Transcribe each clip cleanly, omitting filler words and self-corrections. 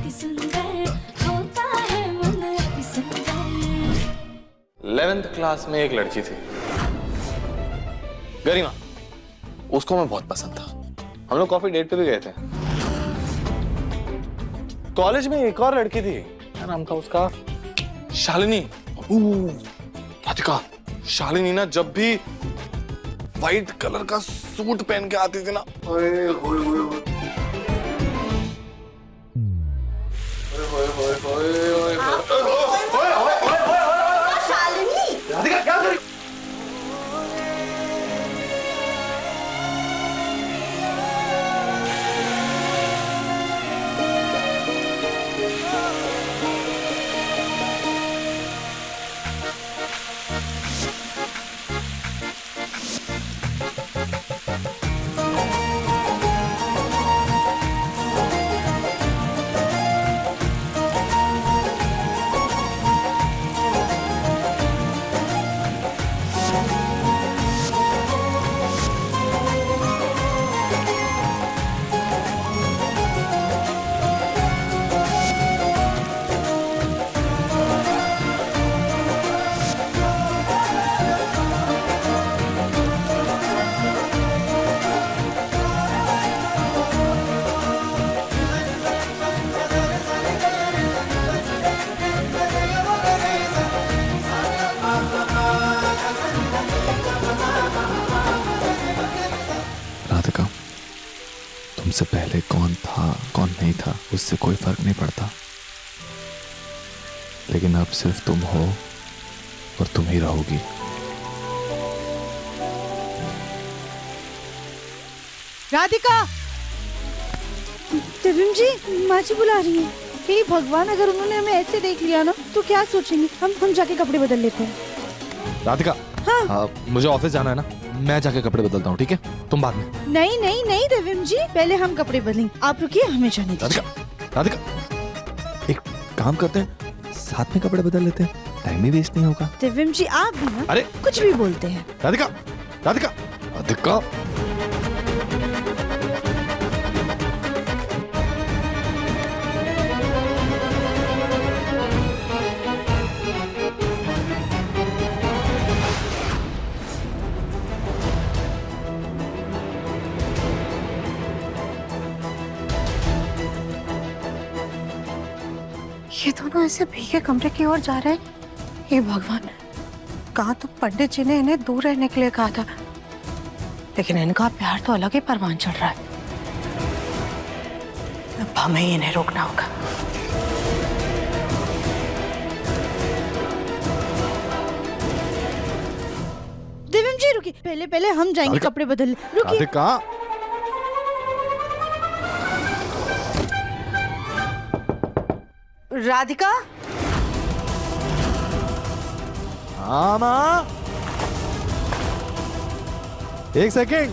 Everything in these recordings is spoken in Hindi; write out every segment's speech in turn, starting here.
अति सुंदर होता है मन अति सुंदर। 11th क्लास में एक लड़की थी, गरिमा। उसको मैं बहुत पसंद था। हम लोग कॉफी डेट पे भी गए थे। कॉलेज में एक और लड़की थी, क्या नाम था उसका? शालिनी। राधिका, शालिनी ना जब भी व्हाइट कलर का सूट पहन के आती थी ना, ओए होए होए होए होए होए होए होए। शालिनी, राधिका क्या कर रही? राधिका, तुमसे पहले कौन था कौन नहीं था उससे कोई फर्क नहीं पड़ता, लेकिन अब सिर्फ तुम हो और तुम ही रहोगी। राधिका, दिव्यम जी, माँ जी बुला रही है। हे भगवान, अगर उन्होंने हमें ऐसे देख लिया ना तो क्या सोचेंगे। हम जाके कपड़े बदल लेते हैं। राधिका, हाँ? मुझे ऑफिस जाना है ना, मैं जाके कपड़े बदलता हूँ, ठीक है? तुम बाद में। नहीं नहीं नहीं दिव्यम जी, पहले हम कपड़े बदलेंगे। आप रुकिए, हमें जाने दीजिए। राधिका, राधिका, एक काम करते हैं, साथ में कपड़े बदल लेते हैं, टाइम भी वेस्ट नहीं होगा। दिव्यम जी, आप भी ना अरे कुछ भी बोलते हैं। राधिका, राधिका, राधिका, ये दोनों ऐसे भीगे कमरे की ओर जा रहे हैं। हे भगवान, कहा तो पंडित जी ने इन्हें दूर रहने के लिए कहा था, लेकिन इनका प्यार तो अलग ही परवान चढ़ रहा है। अब हमें ही इन्हें रोकना होगा। दिव्यम जी रुकिए, पहले हम जाएंगे राधिका, कपड़े बदल। रुकिए। राधिका, राधिका, हाँ माँ, एक सेकेंड।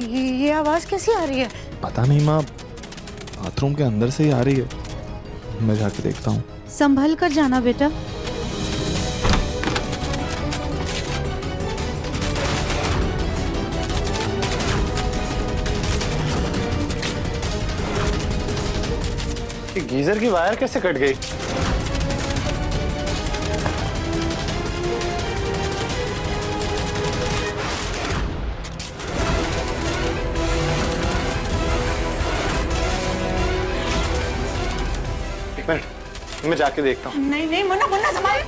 ये आवाज कैसी आ रही है? पता नहीं माँ, बाथरूम के अंदर से ही आ रही है, मैं जाके देखता हूँ। संभल कर जाना बेटा। गीजर की वायर कैसे कट गई? एक मिनट, मैं जाके देखता हूँ। नहीं नहीं मुन्ना, मुन्ना संभाल।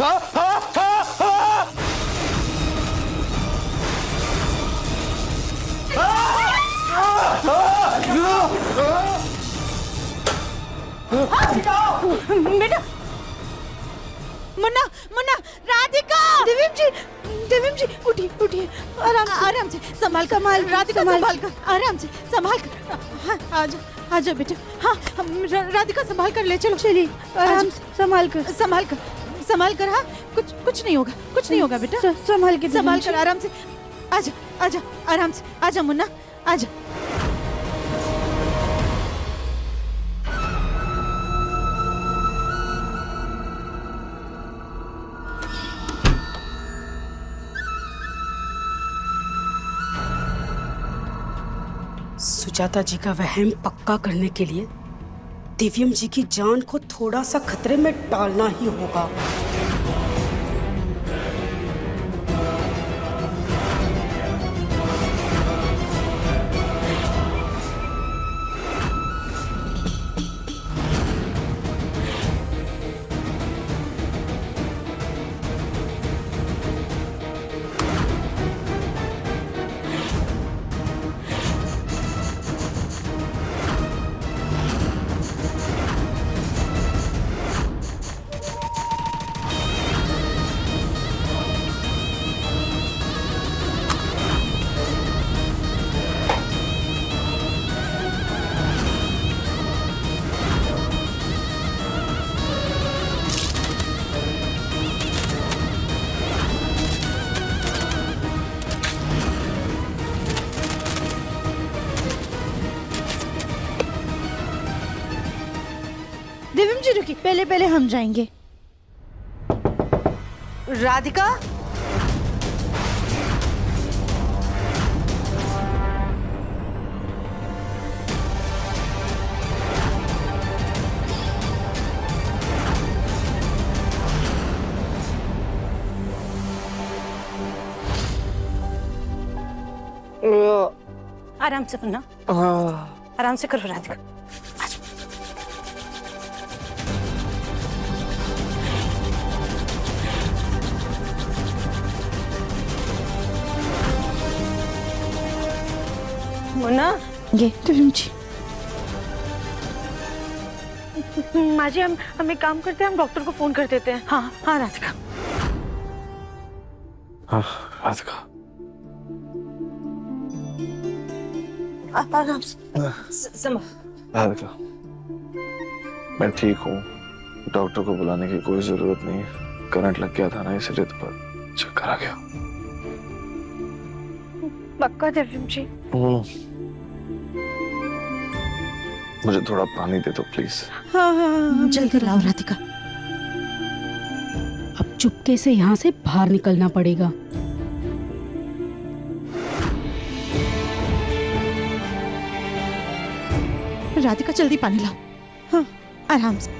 हाँ, हाँ, हाँ, हाँ। बेटा, मुन्ना, मुन्ना, राधिका, दिव्यम जी, उठिए, उठिए, आराम से, संभाल राधिका, संभाल कर, आराम से, संभाल कर। हाँ, आजा बेटा। हाँ, राधिका संभाल कर ले चलो। चलिए, आराम से, संभाल कर। हाँ, कुछ नहीं होगा बेटा। संभाल कर, आराम से। आजा, आराम से, आजा मुन्ना, आजा। सुजाता जी का वहम पक्का करने के लिए दिव्यम जी की जान को थोड़ा सा खतरे में डालना ही होगा। दिव्यम जी रुकिए, पहले पहले हम जाएंगे। राधिका, आराम से मुन्ना, आराम से करो राधिका। मुन्ना, ये दिव्यम जी, माँ जी हम एक काम करते हैं, हम डॉक्टर को फोन कर देते हैं। हाँ हाँ राधिका। हाँ राधिका, आराम से राधिका, मैं ठीक हूँ। डॉक्टर को बुलाने की कोई जरूरत नहीं है। करंट लग गया था ना, इसलिए तो पर चक्कर आ गया। पक्का दिव्यम जी? मुझे थोड़ा पानी दे दो प्लीज। हाँ हाँ हाँ, जल्दी लाओ राधिका। अब चुपके से यहाँ से बाहर निकलना पड़ेगा। राधिका जल्दी पानी लाओ। हाँ आराम से,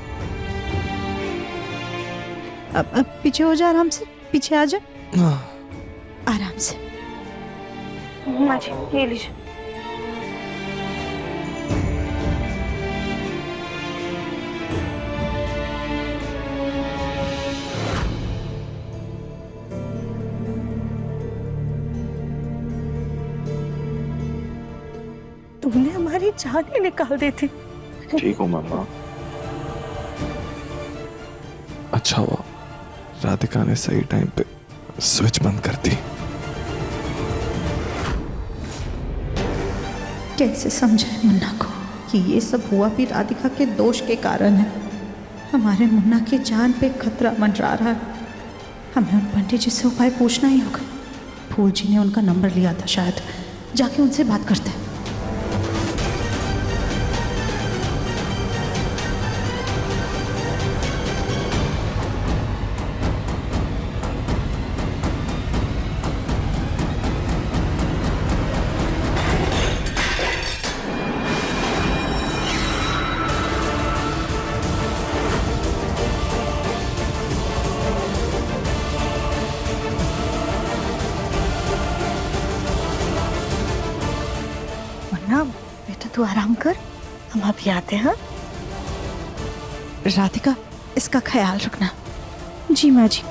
अब पीछे हो जा, आराम से पीछे आ जा, आराम से। माँ जी ये लीजिए। तुमने हमारी जान ही निकाल दी थी। ठीक हूँ मम्मा। अच्छा हुआ राधिका ने सही टाइम पे स्विच बंद कर दी। कैसे समझाए मुन्ना को कि ये सब हुआ भी राधिका के दोष के कारण है। हमारे मुन्ना की जान पे खतरा मंडरा रहा है। हमें उन पंडित जी से उपाय पूछना ही होगा। फूल जी ने उनका नंबर लिया था, शायद जाके उनसे बात करते हैं। मुन्ना बेटा तू आराम कर, हम अभी आते हैं। राधिका इसका ख्याल रखना। जी माँ जी।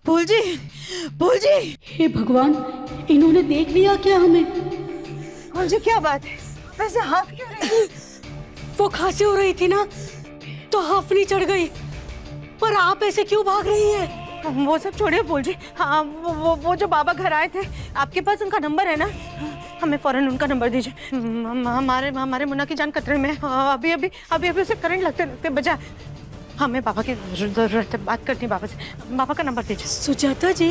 फूल जी, फूल जी, हे भगवान, इन्होंने देख लिया क्या हमें? मुझे क्या बात है, वैसे हाथ क्यों रही? वो खांसी हो रही थी ना, तो हाफनी चढ़ गई। पर आप ऐसे क्यों भाग रही हैं? वो सब छोड़िए फूल जी। हाँ वो जो बाबा घर आए थे, आपके पास उनका नंबर है ना? हमें फौरन उनका नंबर दीजिए। हमारे मुन्ना की जान खतरे में है। अभी उसे करंट लगते लगते बचा। हमें बाबा की जरूरत है, बात करनी है बाबा से। बाबा का नंबर दीजिए। सुजाता जी,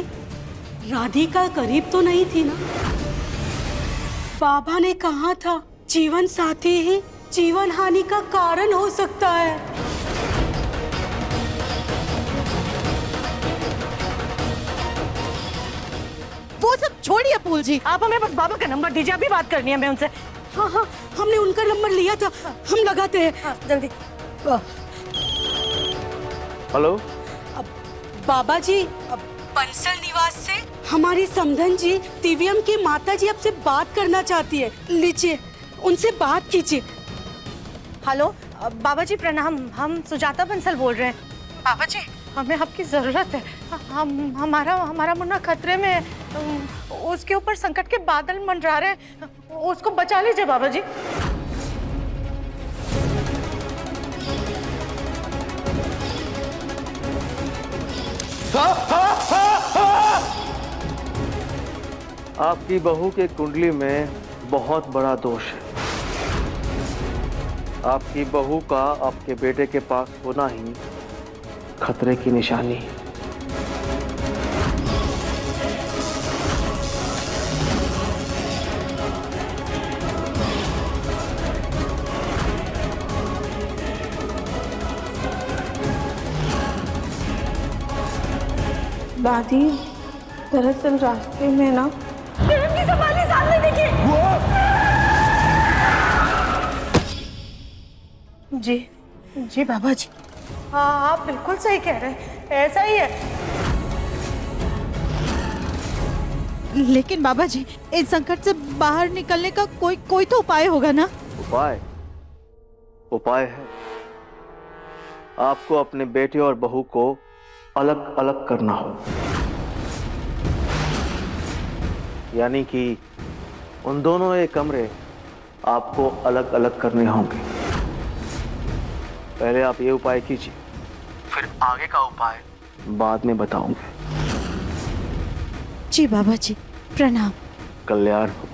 राधिका करीब तो नहीं थी ना? बाबा ने कहा था जीवन साथी ही जीवन हानि का कारण हो सकता है। वो सब छोड़िए अपूल जी। आप हमें बस बाबा का नंबर दीजिए, अभी बात करनी है हमें उनसे। हाँ हाँ, हमने उनका नंबर लिया था, हम लगाते हैं। हाँ, जल्दी। हेलो। बाबा जी, बंसल निवास से हमारी समधन जी दिव्यम की माता जी आपसे बात करना चाहती है। लीजिए, उनसे बात कीजिए। हेलो बाबा जी, प्रणाम। हम सुजाता बंसल बोल रहे हैं। बाबा जी, हमें आपकी जरूरत है। हमारा मुन्ना खतरे में है। उसके ऊपर संकट के बादल मंडरा रहे हैं। उसको बचा लीजिए बाबा जी। आपकी बहू के कुंडली में बहुत बड़ा दोष है। आपकी बहू का आपके बेटे के पास होना ही खतरे की निशानी है। दादी, दरअसल रास्ते में ना जी जी बाबा जी, हाँ आप बिल्कुल सही कह रहे हैं, ऐसा ही है। लेकिन बाबा जी, इस संकट से बाहर निकलने का कोई तो उपाय होगा ना? उपाय है। आपको अपने बेटे और बहू को अलग अलग करना हो, यानी कि उन दोनों ये कमरे आपको अलग अलग करने होंगे। पहले आप ये उपाय कीजिए, फिर आगे का उपाय बाद में बताऊंगा। जी बाबा जी, प्रणाम। कल्याण हो।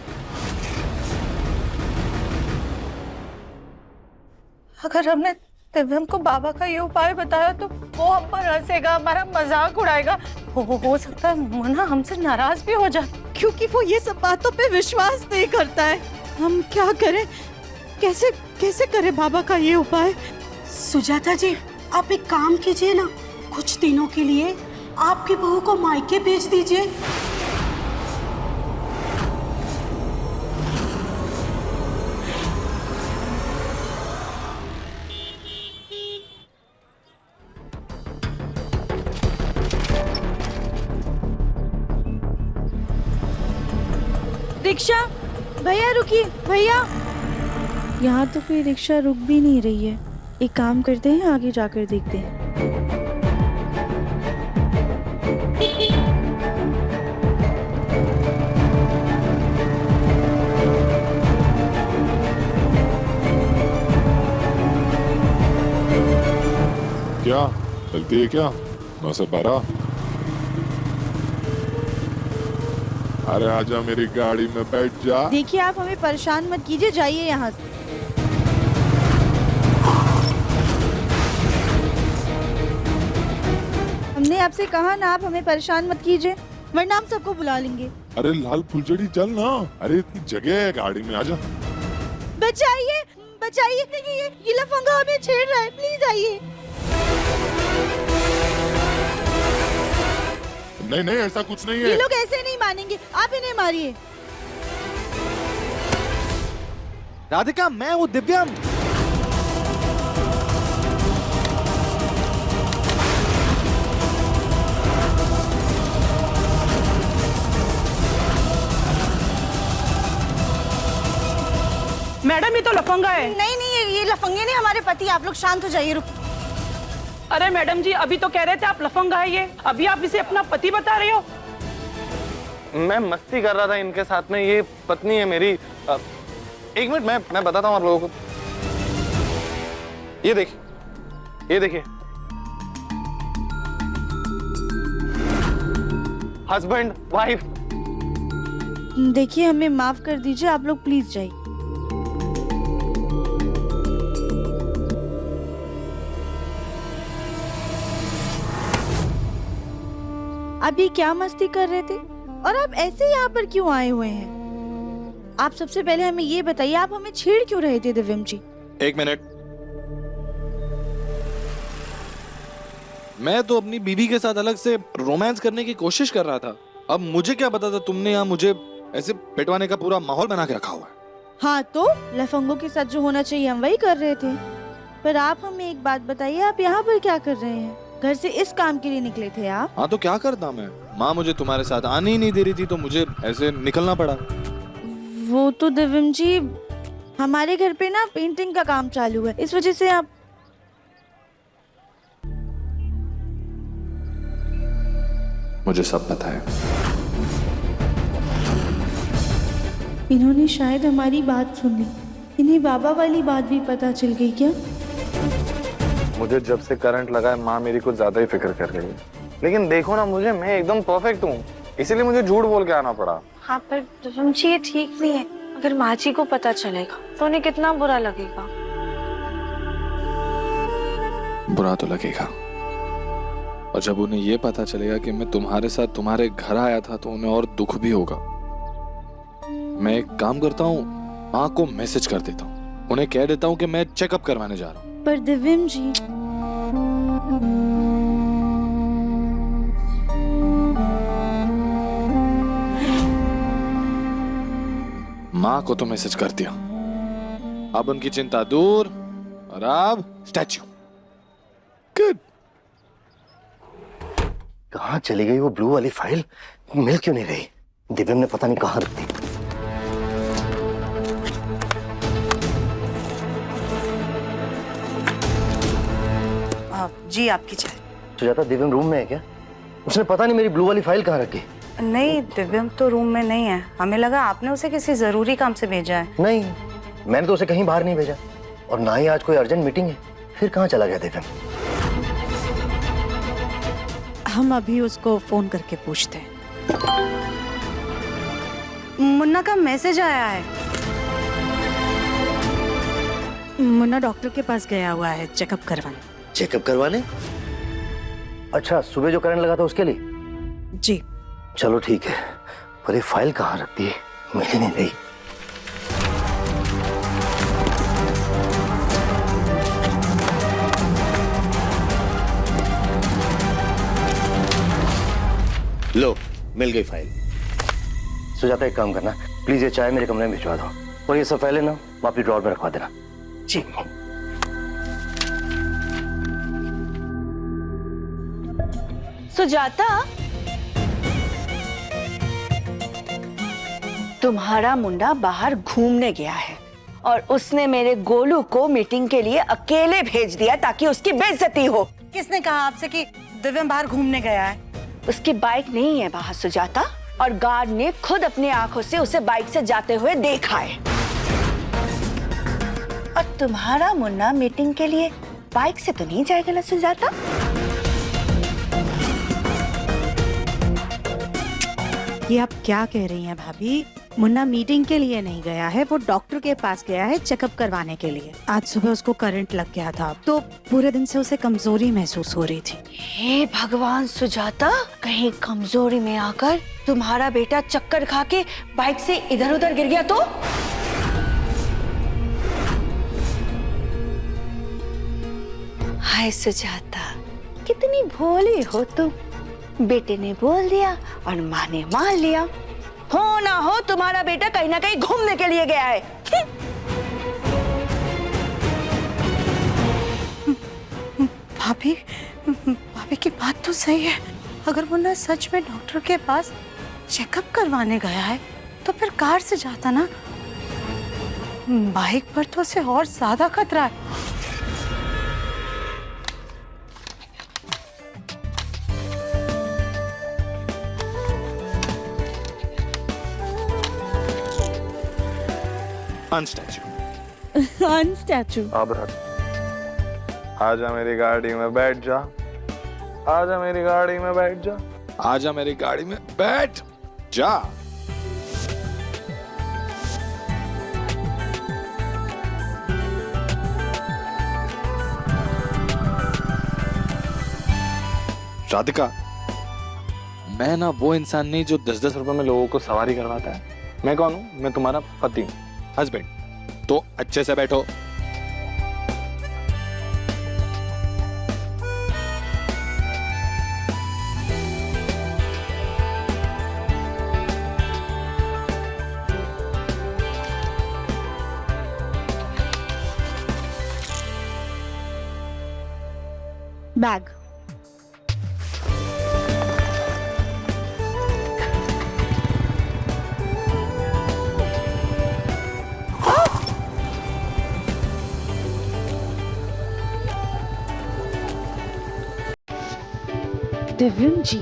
अगर हमने दिव्यम को बाबा का ये उपाय बताया तो वो हम पर हंसेगा, हमारा मजाक उड़ाएगा। हो सकता है मुन्ना हमसे नाराज भी हो जाए, क्योंकि वो ये सब बातों पे विश्वास नहीं करता है। हम क्या करें? कैसे करें बाबा का ये उपाय? सुजाता जी, आप एक काम कीजिए ना, कुछ दिनों के लिए आपकी बहू को मायके भेज दीजिए। रिक्शा भैया, रुकिए भैया। यहाँ तो कोई रिक्शा रुक भी नहीं रही है। एक काम करते हैं, आगे जाकर देखते हैं। क्या चलती है क्या? 9 से 12। अरे आजा, मेरी गाड़ी में बैठ जा। देखिए, आप हमें परेशान मत कीजिए, जाइए यहाँ से। हमने आपसे कहा ना, आप हमें परेशान मत कीजिए, वरना हम सबको बुला लेंगे। अरे लाल फुलझड़ी चल ना। अरे इतनी जगह है गाड़ी में, आजा। बचाइए बचाइए, ये लफंगा हमें छेड़ रहा है, प्लीज आइए। नहीं नहीं, ऐसा कुछ नहीं है। ये लोग ऐसे नहीं मानेंगे, आप इन्हें मारिए। राधिका, मैं हूँ दिव्यम। मैडम, ये तो लफंगा है। नहीं नहीं, ये लफंगे नहीं, हमारे पति। आप लोग शांत हो जाइए, रुक। अरे मैडम जी, अभी तो कह रहे थे आप लफंगा है ये, अभी आप इसे अपना पति बता रहे हो। मैं मस्ती कर रहा था इनके साथ में, ये पत्नी है मेरी। एक मिनट, मैं बताता हूँ आप लोगों को। ये देखिए हस्बैंड वाइफ। देखिए, हमें माफ कर दीजिए, आप लोग प्लीज जाइए। आप ये क्या मस्ती कर रहे थे और आप ऐसे यहाँ पर क्यों आए हुए हैं? आप सबसे पहले हमें ये बताइए, आप हमें छेड़ क्यों रहे थे दिव्यम जी? एक मिनट, मैं तो अपनी बीबी के साथ अलग से रोमांस करने की कोशिश कर रहा था। अब मुझे क्या पता था तुमने यहाँ मुझे ऐसे पिटवाने का पूरा माहौल बना के रखा हुआ है। हाँ तो लफंगों के साथ जो होना चाहिए हम वही कर रहे थे। पर आप हमें एक बात बताइए, आप यहाँ पर क्या कर रहे हैं? घर से इस काम के लिए निकले थे आप? हाँ तो क्या करता मैं, माँ मुझे तुम्हारे साथ आने ही नहीं दे रही थी तो मुझे ऐसे निकलना पड़ा। वो तो दिव्यम जी, हमारे घर पे ना पेंटिंग का काम चालू है, इस वजह से आप। मुझे सब पता है। इन्होंने शायद हमारी बात सुन ली। इन्हें बाबा वाली बात भी पता चल गई क्या? मुझे जब से करंट लगा है माँ मेरी कुछ ज्यादा ही फिक्र कर रही है। लेकिन देखो ना मुझे, मैं एकदम परफेक्ट हूँ, इसीलिए मुझे झूठ बोल के आना पड़ा। हाँ पर दिव्यम जी ये ठीक नहीं है। अगर माँ जी को पता चलेगा तो उन्हें कितना बुरा लगेगा। बुरा तो लगेगा, और जब उन्हें ये पता चलेगा कि मैं तुम्हारे साथ तुम्हारे घर आया था तो उन्हें और दुख भी होगा। मैं एक काम करता हूँ, माँ को मैसेज कर देता हूँ, उन्हें कह देता हूँ कि मैं चेकअप करवाने जा रहा हूँ। पर दिव्यम जी, माँ को तो मैसेज कर दिया, अब उनकी चिंता दूर, और अब स्टैच्यू। गुड। कहाँ चली गई वो ब्लू वाली फाइल? मिल क्यों नहीं रही? दिव्यम ने पता नहीं कहाँ रख दी। जी आपकी चाय। सुजाता, दिव्यम रूम में है क्या? उसने पता नहीं मेरी ब्लू वाली फाइल कहाँ रखी। नहीं, दिव्यम तो रूम में नहीं है। हमें लगा आपने उसे किसी जरूरी काम से भेजा है। नहीं, मैंने तो उसे कहीं बाहर नहीं भेजा, और ना ही आज कोई अर्जेंट मीटिंग है। फिर कहाँ चला गया दिव्यम? हम अभी उसको फोन करके पूछते हैं। मुन्ना का मैसेज आया है। मुन्ना डॉक्टर के पास गया हुआ है चेकअप करवाने। चेकअप करवाने? अच्छा, सुबह जो करंट लगा था उसके लिए? जी। चलो ठीक है, पर ये फाइल कहाँ रख दी? मिल ही नहीं रही। लो, मिल गई फाइल। सुजाता, एक काम करना, प्लीज ये चाय मेरे कमरे में भिजवा दो, और ये सब फाइलें ना वापस ड्रॉर में रखवा देना। जी। सुजाता, तुम्हारा मुंडा बाहर घूमने गया है और उसने मेरे गोलू को मीटिंग के लिए अकेले भेज दिया ताकि उसकी बेइज्जती हो। किसने कहा आपसे कि दिव्यम बाहर घूमने गया है? उसकी बाइक नहीं है बाहर सुजाता, और गार्ड ने खुद अपनी आंखों से उसे बाइक से जाते हुए देखा है। और तुम्हारा मुन्ना मीटिंग के लिए बाइक से तो नहीं जाएगा ना सुजाता? ये आप क्या कह रही हैं भाभी? मुन्ना मीटिंग के लिए नहीं गया है, वो डॉक्टर के पास गया है चेकअप करवाने के लिए। आज सुबह उसको करंट लग गया था, तो पूरे दिन से उसे कमजोरी महसूस हो रही थी। हे भगवान सुजाता, कहीं कमजोरी में आकर तुम्हारा बेटा चक्कर खा के बाइक से इधर उधर गिर गया तो? हाय सुजाता, कितनी भोली हो तुम। बेटे ने बोल दिया और माँ ने मान लिया। हो ना हो तुम्हारा बेटा कहीं ना कहीं घूमने के लिए गया है। भाभी, भाभी की बात तो सही है। अगर मुन्ना सच में डॉक्टर के पास चेकअप करवाने गया है तो फिर कार से जाता ना। बाइक पर तो उसे और ज्यादा खतरा है। अनस्टैच्यू। अनस्टैच्यू। अब आजा मेरी गाड़ी में बैठ जा, आजा मेरी गाड़ी में बैठ जा, आजा मेरी गाड़ी में बैठ जा। राधिका, मैं ना वो इंसान नहीं जो 10-10 रुपए में लोगों को सवारी करवाता है। मैं कौन हूँ? मैं तुम्हारा पति हूँ, हस्बैंड। तो अच्छे से बैठो। बैग। दिव्यम जी,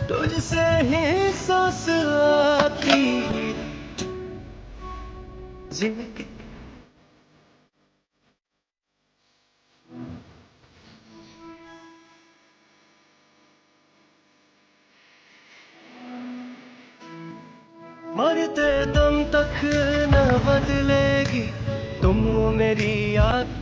तुझसे ही सांस आती जी। मरते दम तक न बदलेगी तुम मेरी याद।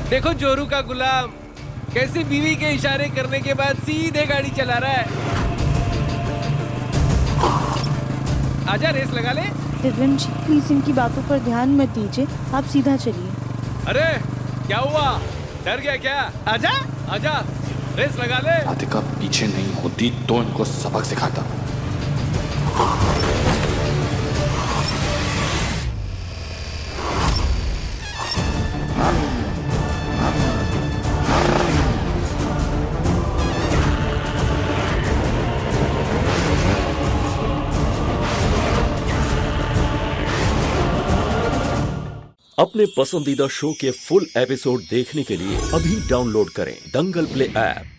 देखो जोरू का गुलाम कैसे बीवी के इशारे करने के बाद सीधे गाड़ी चला रहा है। आजा रेस लगा ले। दिव्यम जी प्लीज इनकी बातों पर ध्यान मत दीजिए, आप सीधा चलिए। अरे क्या हुआ, डर गया क्या? आजा आजा रेस लगा ले। राधिका पीछे नहीं होती तो इनको सबक सिखाता। अपने पसंदीदा शो के फुल एपिसोड देखने के लिए अभी डाउनलोड करें दंगल प्ले ऐप।